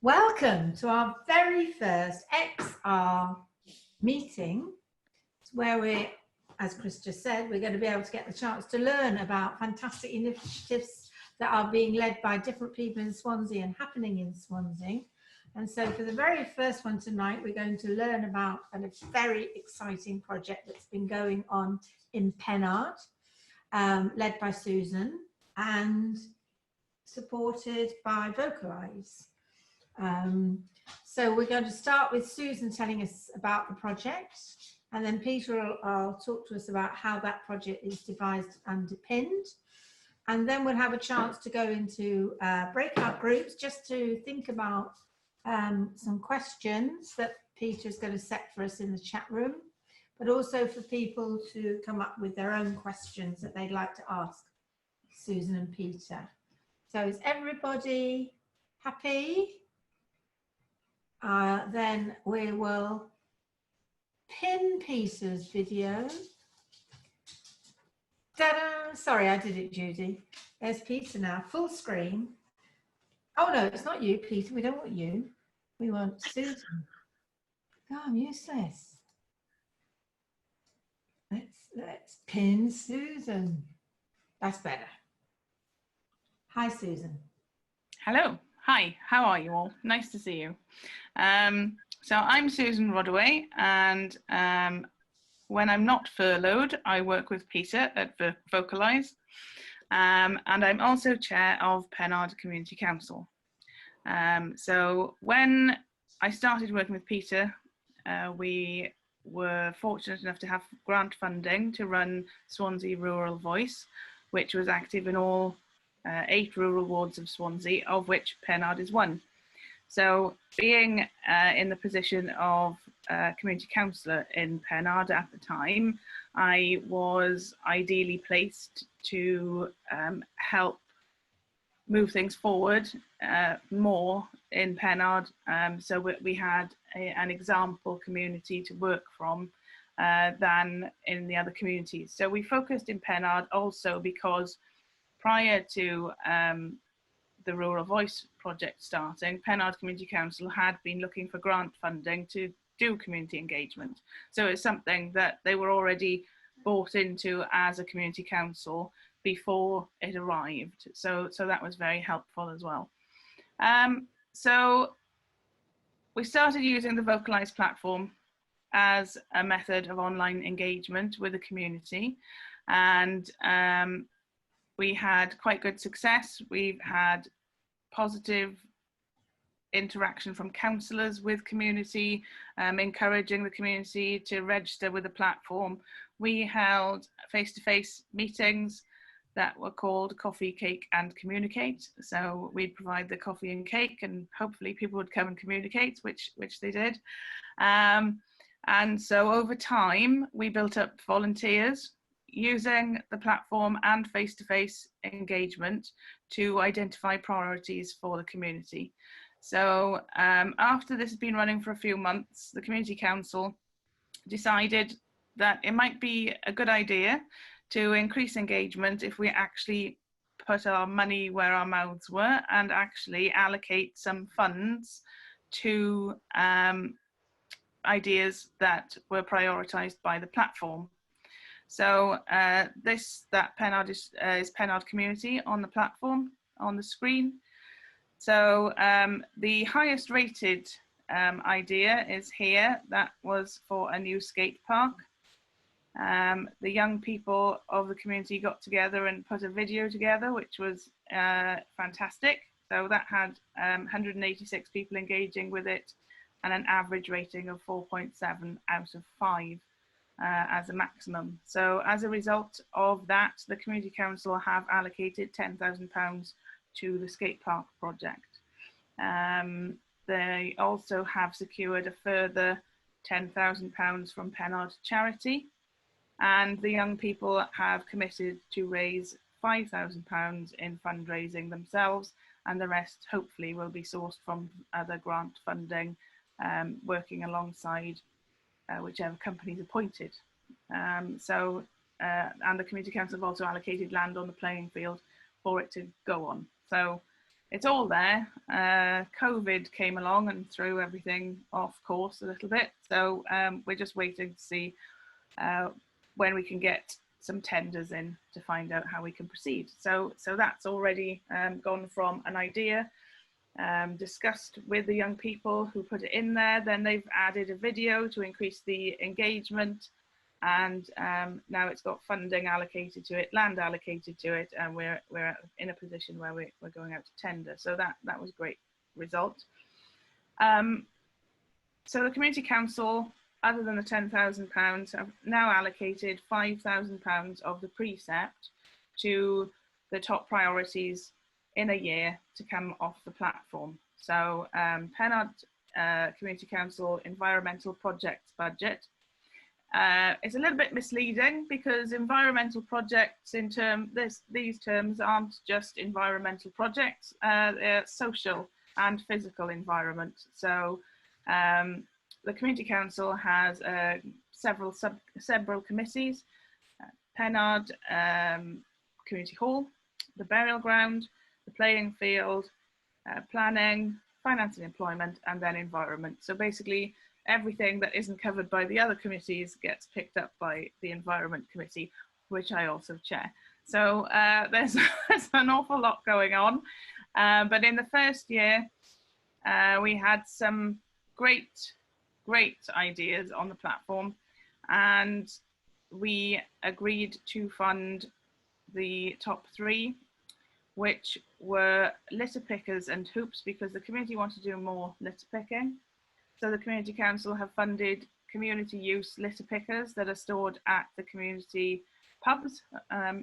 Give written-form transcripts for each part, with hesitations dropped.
Welcome to our very first XR meeting, where we're, as Chris just said, we're going to be able to get the chance to learn about fantastic initiatives that are being led by different people in Swansea and happening in Swansea. And so for the very first one tonight, we're going to learn about a very exciting project that's been going on in Penarth, led by Susan and supported by Vocalize. So we're going to start with Susan telling us about the project, and then Peter will talk to us about how that project is devised and underpinned. And then we'll have a chance to go into breakout groups just to think about some questions that Peter is going to set for us in the chat room, but also for people to come up with their own questions that they'd like to ask Susan and Peter. So is everybody happy? Then we will pin Peter's video. Ta-da! Sorry, I did it, Judy. There's Peter now, full screen. Oh no, it's not you, Peter. We don't want you. We want Susan. Oh, I'm useless. Let's pin Susan. That's better. Hi, Susan. Hello. Hi, how are you all? Nice to see you. So I'm Susan Rodaway, and when I'm not furloughed, I work with Peter at Vocalize, and I'm also chair of Penarth Community Council. So when I started working with Peter, we were fortunate enough to have grant funding to run Swansea Rural Voice, which was active in all 8 rural wards of Swansea, of which Penarth is one. So being in the position of community councillor in Penarth at the time, I was ideally placed to help move things forward more in Penarth. So we had an example community to work from than in the other communities. So we focused in Penarth also because prior to the Rural Voice project starting, Penarth Community Council had been looking for grant funding to do community engagement. So it's something that they were already bought into as a community council before it arrived. So that was very helpful as well. So we started using the Vocalize platform as a method of online engagement with the community, and we had quite good success. We've had positive interaction from councillors with community, encouraging the community to register with the platform. We held face-to-face meetings that were called Coffee, Cake and Communicate. So we'd provide the coffee and cake, and hopefully people would come and communicate, which they did. And so over time, we built up volunteers using the platform and face-to-face engagement to identify priorities for the community. So after this has been running for a few months, the Community Council decided that it might be a good idea to increase engagement if we actually put our money where our mouths were and actually allocate some funds to ideas that were prioritised by the platform. So that Penarth is Penarth Community on the platform on the screen. So the highest rated idea is here. That was for a new skate park. The young people of the community got together and put a video together, which was fantastic. So that had 186 people engaging with it and an average rating of 4.7 out of 5. As a maximum. So as a result of that, the Community Council have allocated £10,000 to the skate park project. They also have secured a further £10,000 from Penarth Charity, and the young people have committed to raise £5,000 in fundraising themselves, and the rest hopefully will be sourced from other grant funding, working alongside whichever company is appointed. And the Community Council have also allocated land on the playing field for it to go on. So it's all there. COVID came along and threw everything off course a little bit. So we're just waiting to see when we can get some tenders in to find out how we can proceed. So that's already gone from an idea discussed with the young people who put it in there. Then they've added a video to increase the engagement, and now it's got funding allocated to it, land allocated to it, and we're in a position where we're going out to tender. So that was a great result. So the Community Council, other than the £10,000, have now allocated £5,000 of the precept to the top priorities in a year to come off the platform. So Penarth Community Council environmental projects budget is a little bit misleading, because environmental projects these terms aren't just environmental projects, they're social and physical environment. So the Community Council has several committees: Penarth Community Hall, the burial ground, the playing field, planning, finance and employment, and then environment. So basically everything that isn't covered by the other committees gets picked up by the Environment Committee, which I also chair. So there's an awful lot going on. But in the first year, we had some great ideas on the platform, and we agreed to fund the top 3, which were litter pickers and hoops, because the community wanted to do more litter picking. So the Community Council have funded community use litter pickers that are stored at the community pubs,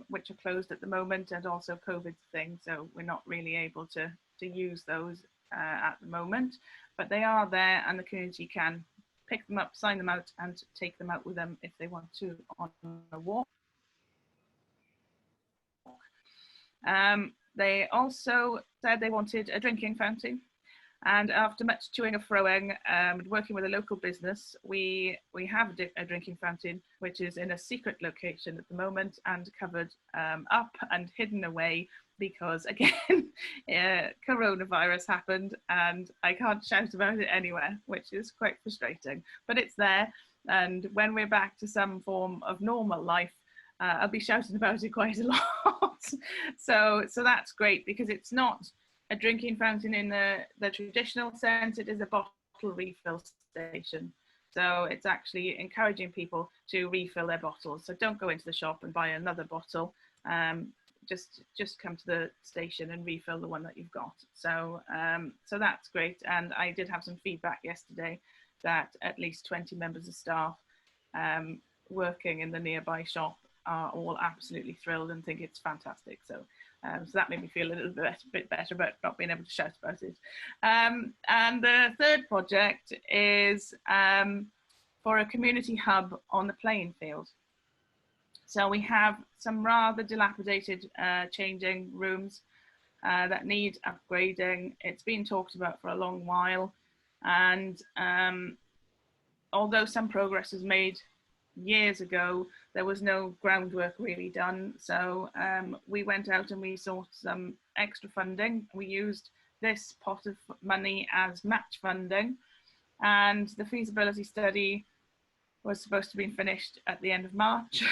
which are closed at the moment, and also COVID thing. So we're not really able to use those at the moment, but they are there, and the community can pick them up, sign them out, and take them out with them if they want to on a walk. They also said they wanted a drinking fountain, and after much toing and froing, working with a local business, we have a drinking fountain, which is in a secret location at the moment and covered up and hidden away, because again, coronavirus happened and I can't shout about it anywhere, which is quite frustrating, but it's there. And when we're back to some form of normal life, I'll be shouting about it quite a lot. So that's great, because it's not a drinking fountain in the traditional sense. It is a bottle refill station. So it's actually encouraging people to refill their bottles. So don't go into the shop and buy another bottle. Just come to the station and refill the one that you've got. So that's great. And I did have some feedback yesterday that at least 20 members of staff working in the nearby shop are all absolutely thrilled and think it's fantastic. So that made me feel a little bit better about not being able to shout about it. And the third project is for a community hub on the playing field. So we have some rather dilapidated changing rooms that need upgrading. It's been talked about for a long while, and although some progress was made years ago, there was no groundwork really done. So we went out and we sought some extra funding. We used this pot of money as match funding, and the feasibility study was supposed to be finished at the end of March.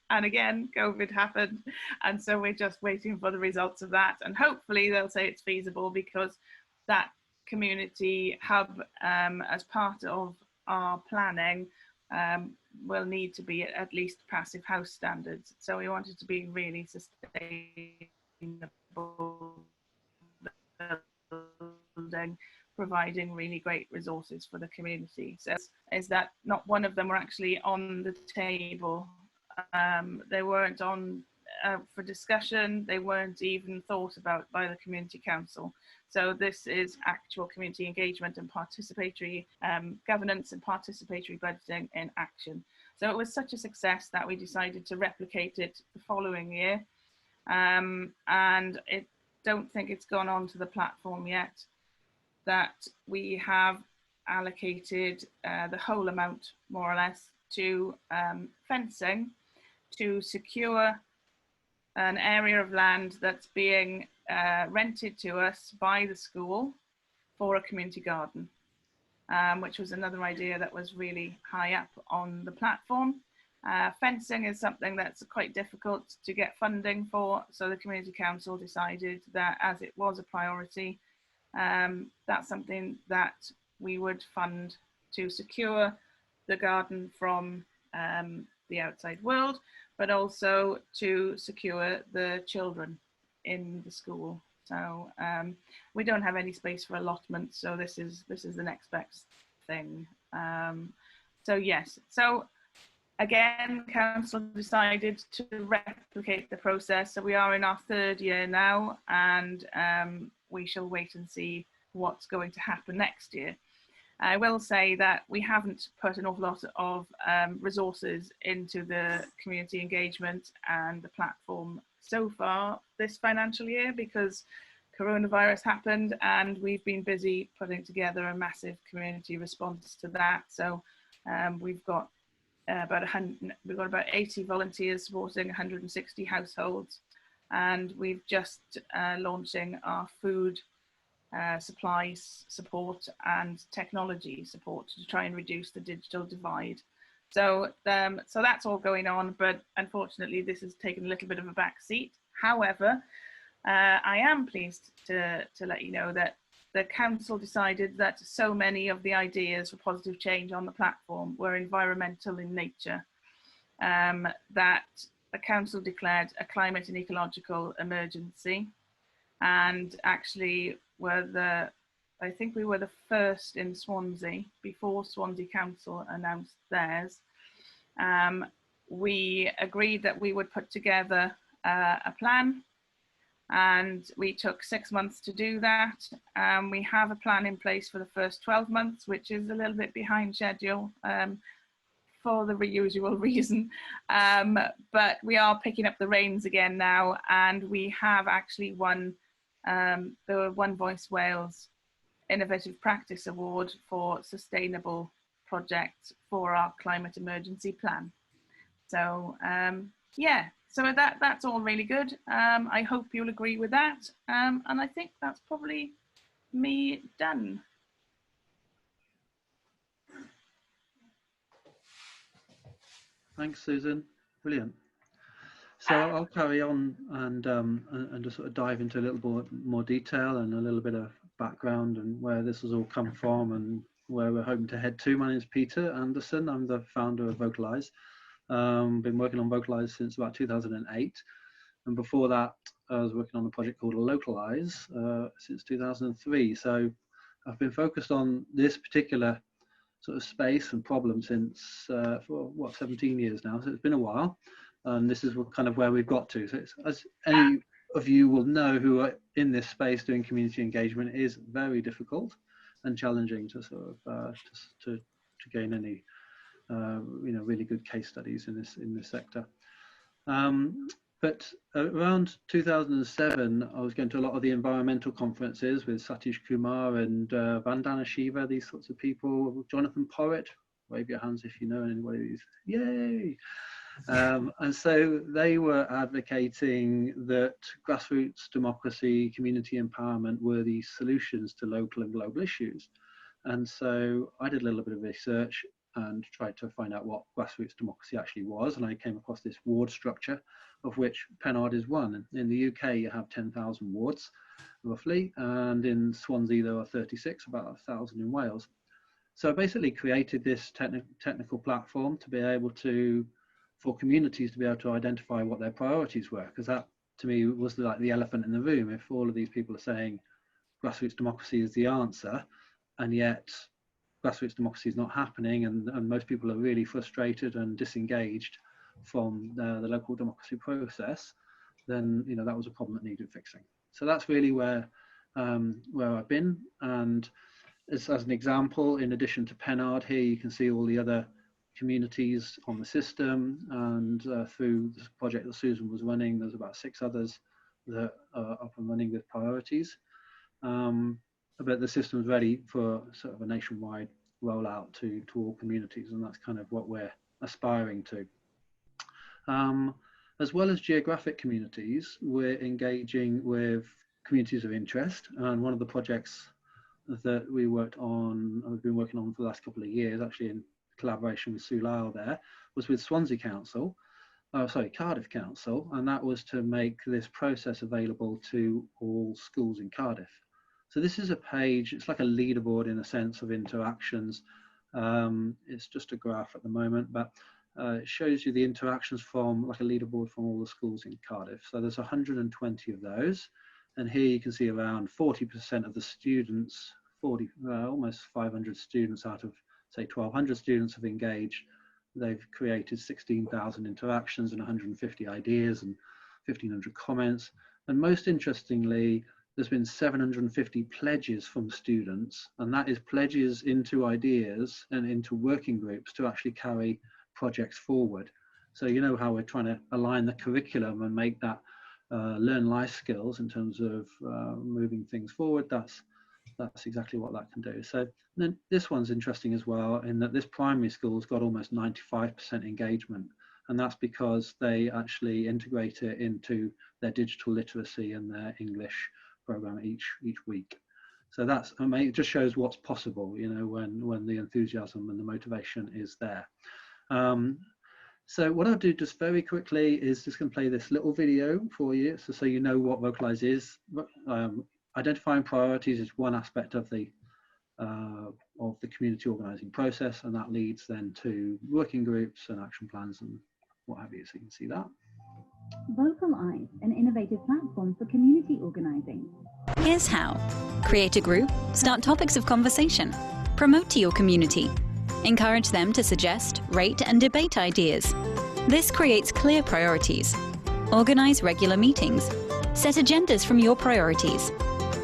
And again, COVID happened, and so we're just waiting for the results of that, and hopefully they'll say it's feasible, because that community hub, as part of our planning, will need to be at least passive house standards. So we want it to be really sustainable building, providing really great resources for the community. So is that not one of them were actually on the table? They weren't on for discussion. They weren't even thought about by the Community Council. So this is actual community engagement and participatory governance and participatory budgeting in action. So it was such a success that we decided to replicate it the following year. And I don't think it's gone on to the platform yet, that we have allocated the whole amount, more or less, to fencing to secure an area of land that's being rented to us by the school for a community garden, which was another idea that was really high up on the platform. Fencing is something that's quite difficult to get funding for, so the Community Council decided that as it was a priority, that's something that we would fund to secure the garden from the outside world, but also to secure the children in the school. So we don't have any space for allotment, so this is the next best thing. So yes, so again, council decided to replicate the process. So we are in our 3rd year now, and we shall wait and see what's going to happen next year. I will say that we haven't put an awful lot of resources into the community engagement and the platform so far this financial year because coronavirus happened, and we've been busy putting together a massive community response to that. So we've got about 80 volunteers supporting 160 households, and we've just launching our food supplies support and technology support to try and reduce the digital divide. So so that's all going on, but unfortunately this has taken a little bit of a back seat. However, I am pleased to let you know that the council decided that so many of the ideas for positive change on the platform were environmental in nature, that the council declared a climate and ecological emergency, and actually I think we were the first in Swansea before Swansea Council announced theirs. We agreed that we would put together a plan, and we took 6 months to do that. We have a plan in place for the first 12 months, which is a little bit behind schedule for the usual reason. But we are picking up the reins again now, and we have actually won the One Voice Wales Innovative Practice Award for sustainable projects for our climate emergency plan. So yeah, so that's all really good. I hope you'll agree with that. And I think that's probably me done. Thanks, Susan. Brilliant. So I'll carry on and just sort of dive into a little more detail and a little bit of background and where this has all come from and where we're hoping to head to. My name is Peter Anderson. I'm the founder of Vocalize. Been working on Vocalize since about 2008. And before that, I was working on a project called Localize since 2003. So I've been focused on this particular sort of space and problem since, for what, 17 years now. So it's been a while. And this is kind of where we've got to. So it's, as any of you will know who are in this space doing community engagement, it is very difficult and challenging to sort of to gain any really good case studies in this sector. But around 2007, I was going to a lot of the environmental conferences with Satish Kumar and Vandana Shiva, these sorts of people. Jonathan Porritt, wave your hands if you know anybody of these. Yay! And so they were advocating that grassroots democracy, community empowerment were the solutions to local and global issues. And so I did a little bit of research and tried to find out what grassroots democracy actually was. And I came across this ward structure, of which Penarth is one. In the UK, you have 10,000 wards, roughly. And in Swansea, there are 36, about 1,000 in Wales. So I basically created this technical platform to be able to, for communities to be able to identify what their priorities were, because that to me was like the elephant in the room. If all of these people are saying grassroots democracy is the answer, and yet grassroots democracy is not happening, and most people are really frustrated and disengaged from the local democracy process, then that was a problem that needed fixing. So that's really where I've been. And as an example, in addition to Penarth here, you can see all the other communities on the system, and through this project that Susan was running, there's about 6 others that are up and running with priorities. But the system's ready for sort of a nationwide rollout to all communities, and that's kind of what we're aspiring to. As well as geographic communities, we're engaging with communities of interest. And one of the projects that we've been working on for the last couple of years, actually in collaboration with Sue Lyle there, was with Swansea Council, Cardiff Council, and that was to make this process available to all schools in Cardiff. So this is a page, it's like a leaderboard in a sense of interactions. It's just a graph at the moment, but it shows you the interactions from like a leaderboard from all the schools in Cardiff. So there's 120 of those. And here you can see around 40% of the students, almost 500 students out of say 1,200 students have engaged. They've created 16,000 interactions and 150 ideas and 1,500 comments. And most interestingly, there's been 750 pledges from students, and that is pledges into ideas and into working groups to actually carry projects forward. So you know how we're trying to align the curriculum and make that learn life skills in terms of moving things forward. That's exactly what that can do. So then this one's interesting as well, in that this primary school's got almost 95% engagement, and that's because they actually integrate it into their digital literacy and their English program each week. So that's, I mean, it just shows what's possible, you know, when the enthusiasm and the motivation is there. So what I'll do just very quickly is just going to play this little video for you, so you know what Vocalize is. Identifying priorities is one aspect of the community organising process, and that leads then to working groups and action plans and what have you. So you can see that. Vocalize, an innovative platform for community organising. Here's how. Create a group, start topics of conversation, promote to your community, encourage them to suggest, rate and debate ideas. This creates clear priorities. Organise regular meetings, set agendas from your priorities,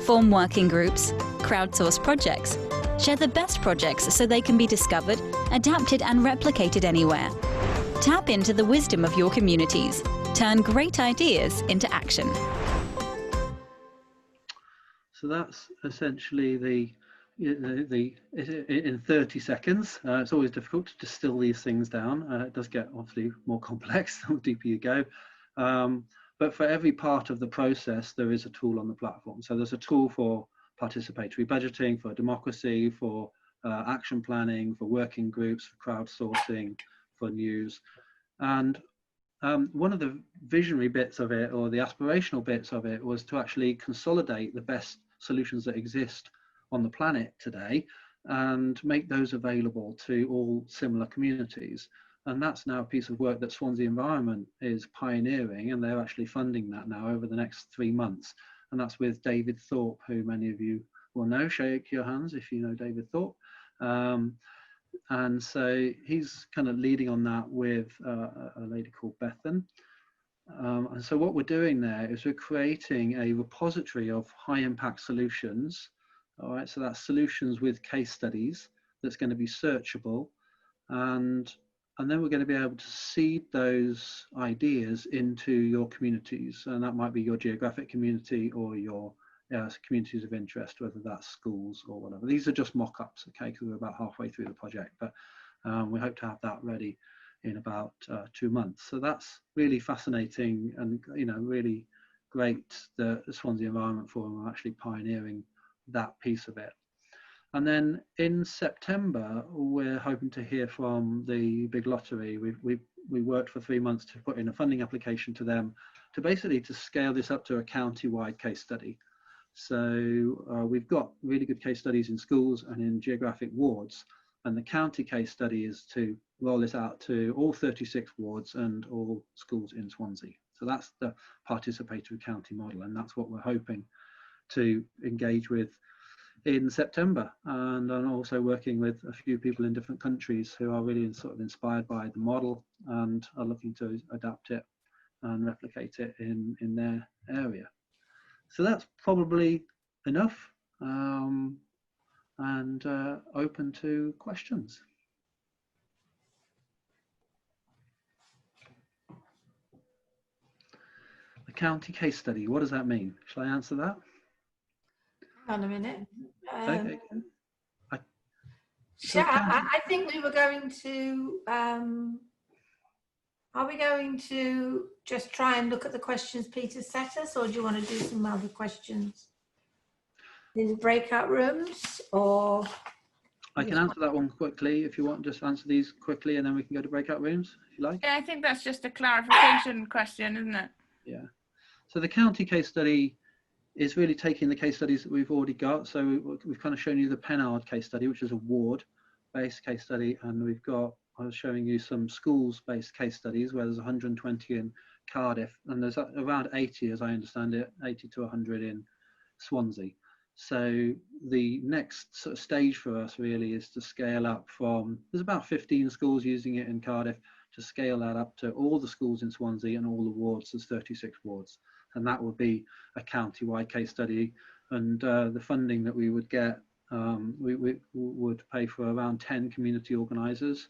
form working groups, crowdsource projects, share the best projects so they can be discovered, adapted and replicated anywhere. Tap into the wisdom of your communities. Turn great ideas into action. So that's essentially in 30 seconds. It's always difficult to distill these things down. It does get obviously more complex the deeper you go. But for every part of the process, there is a tool on the platform. So there's a tool for participatory budgeting, for democracy, for action planning, for working groups, for crowdsourcing, for news. And one of the visionary bits of it, or the aspirational bits of it, was to actually consolidate the best solutions that exist on the planet today and make those available to all similar communities. And that's now a piece of work that Swansea Environment is pioneering, and they're actually funding that now over the next 3 months. And that's with David Thorpe, who many of you will know. Shake your hands if you know David Thorpe. And so he's kind of leading on that with a lady called Bethan. And so what we're doing there is we're creating a repository of high impact solutions. All right, so that's solutions with case studies that's going to be searchable. And then we're going to be able to seed those ideas into your communities. And that might be your geographic community or your communities of interest, whether that's schools or whatever. These are just mock-ups, okay, because we're about halfway through the project, but we hope to have that ready in about 2 months. So that's really fascinating, and you know, really great that the Swansea Environment Forum are actually pioneering that piece of it. And then in September, we're hoping to hear from the big lottery. We worked for 3 months to put in a funding application to them to basically to scale this up to a county-wide case study. So we've got really good case studies in schools and in geographic wards, and the county case study is to roll this out to all 36 wards and all schools in Swansea. So that's the participatory county model, and that's what we're hoping to engage with in September. And I'm also working with a few people in different countries who are really sort of inspired by the model and are looking to adapt it and replicate it in their area. So that's probably enough, and open to questions. The county case study, what does that mean? Shall I answer that? Hang on a minute. Okay. I think we were going to Are we going to just try and look at the questions Peter set us, or do you want to do some other questions in the breakout rooms, or? I can answer that one quickly if you want. Just answer these quickly and then we can go to breakout rooms if you like. Yeah, I think that's just a clarification question, isn't it? Yeah. So the county case study is really taking the case studies that we've already got. So we've kind of shown you the Penarth case study, which is a ward-based case study, and I was showing you some schools-based case studies where there's 120 in Cardiff, and there's around 80, as I understand it, 80 to 100 in Swansea. So the next sort of stage for us really is to scale up from, there's about 15 schools using it in Cardiff, to scale that up to all the schools in Swansea and all the wards. There's 36 wards, and that would be a county-wide case study. And the funding that we would get, we would pay for around 10 community organisers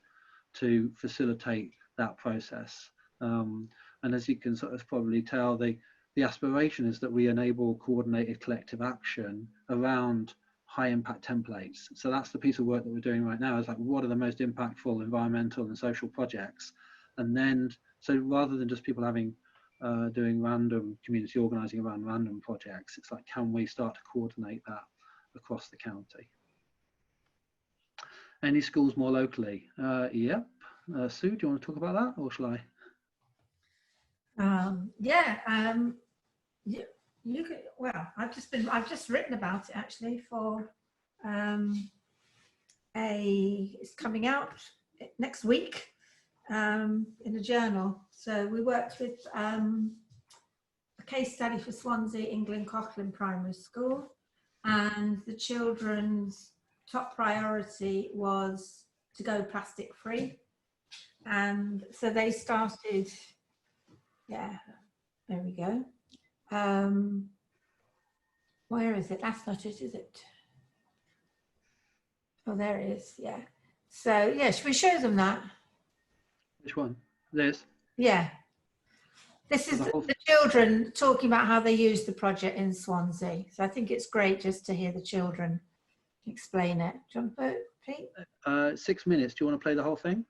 to facilitate that process. And as you can sort of probably tell, the aspiration is that we enable coordinated collective action around high impact templates. So that's the piece of work that we're doing right now, is like, what are the most impactful environmental and social projects? And then, so rather than just people having doing random community organising around random projects, it's like, can we start to coordinate that across the county? Any schools more locally? Yep. Sue, do you want to talk about that, or shall I? You could, well, I've just written about it actually for it's coming out next week in a journal. So we worked with a case study for Swansea England Coughlin Primary School, and the children's top priority was to go plastic free, and so they started, yeah, there we go. Where is it? That's not it, is it? Oh, there it is. Yeah. So yeah, should we show them that? Which one? This? Yeah. This is the children talking about how they use the project in Swansea. So I think it's great just to hear the children explain it. Do you want to Pete? 6 minutes. Do you want to play the whole thing?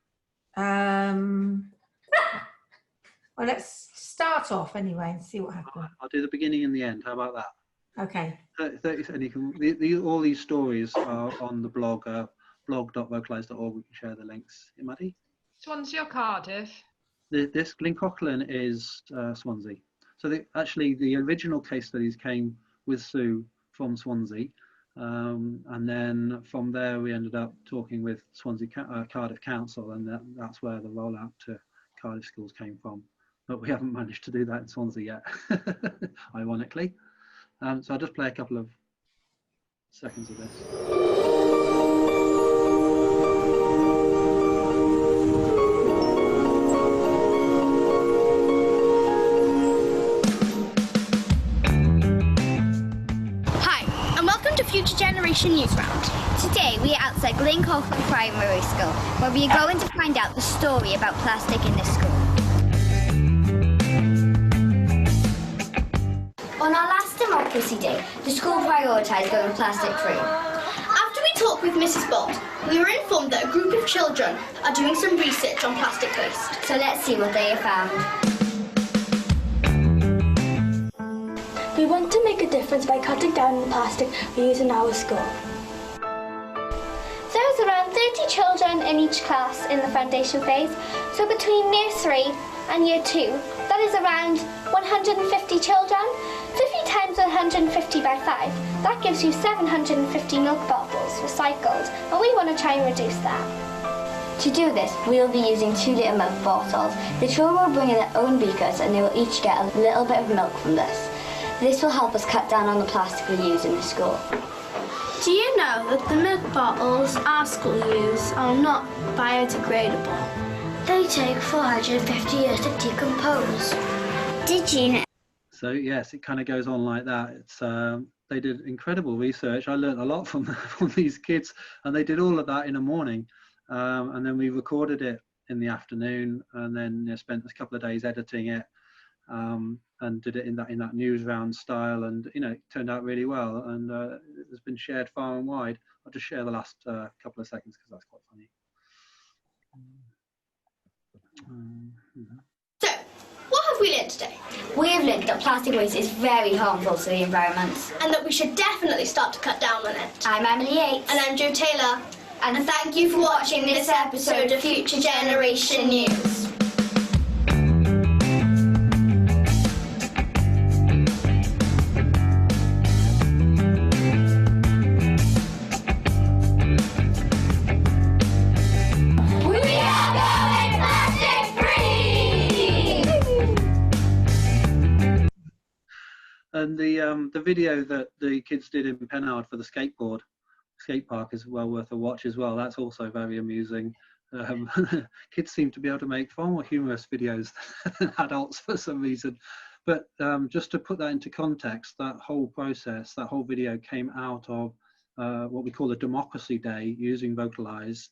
Well, let's start off anyway and see what happens. I'll do the beginning and the end. How about that? Okay. 30, and you can, all these stories are on the blog, blog.vocalize.org. We can share the links. Yeah, Maddie? Swansea or Cardiff? This Glencochlin is Swansea. So actually the original case studies came with Sue from Swansea. And then from there we ended up talking with Swansea Cardiff Council, and that's where the rollout to Cardiff schools came from. But we haven't managed to do that in Swansea yet, ironically. So I'll just play a couple of seconds of this. Hi, and welcome to Future Generation News Round. Today we are outside Glencochlin Primary School, where we are going to find out the story about plastic in this school. On our last Democracy Day, the school prioritised going plastic free. After we talked with Mrs. Bond, we were informed that a group of children are doing some research on plastic waste. So let's see what they have found. We want to make a difference by cutting down on the plastic we use in our school. There is around 30 children in each class in the foundation phase, so between nursery and year 2, that is around 150 children. 50 times 150 by 5, that gives you 750 milk bottles recycled, and we want to try and reduce that. To do this, we will be using 2-litre milk bottles. The children will bring in their own beakers and they will each get a little bit of milk from this. This will help us cut down on the plastic we use in the school. Do you know that the milk bottles our school use are not biodegradable? They take 450 years to decompose. Did you know? So yes, it kind of goes on like that. It's they did incredible research. I learned a lot from these kids, and they did all of that in a morning, and then we recorded it in the afternoon, and then spent a couple of days editing it, and did it in that news round style, and it turned out really well, and it's been shared far and wide. I'll just share the last couple of seconds because that's quite funny. So, what have we learned today? We have learned that plastic waste is very harmful to the environment. And that we should definitely start to cut down on it. I'm Emily Yates. And I'm Joe Taylor. And thank you for watching this episode of Future Generation News. And the video that the kids did in Penarth for the skate park is well worth a watch as well. That's also very amusing. Kids seem to be able to make far more humorous videos than adults for some reason. But just to put that into context, that whole process, that whole video came out of what we call a democracy day using Vocalize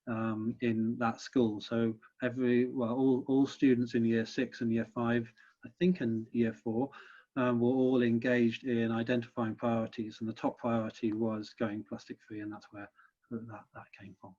in that school. So all students in year 6 and year 5, I think in year 4, were all engaged in identifying priorities, and the top priority was going plastic free, and that's where that came from.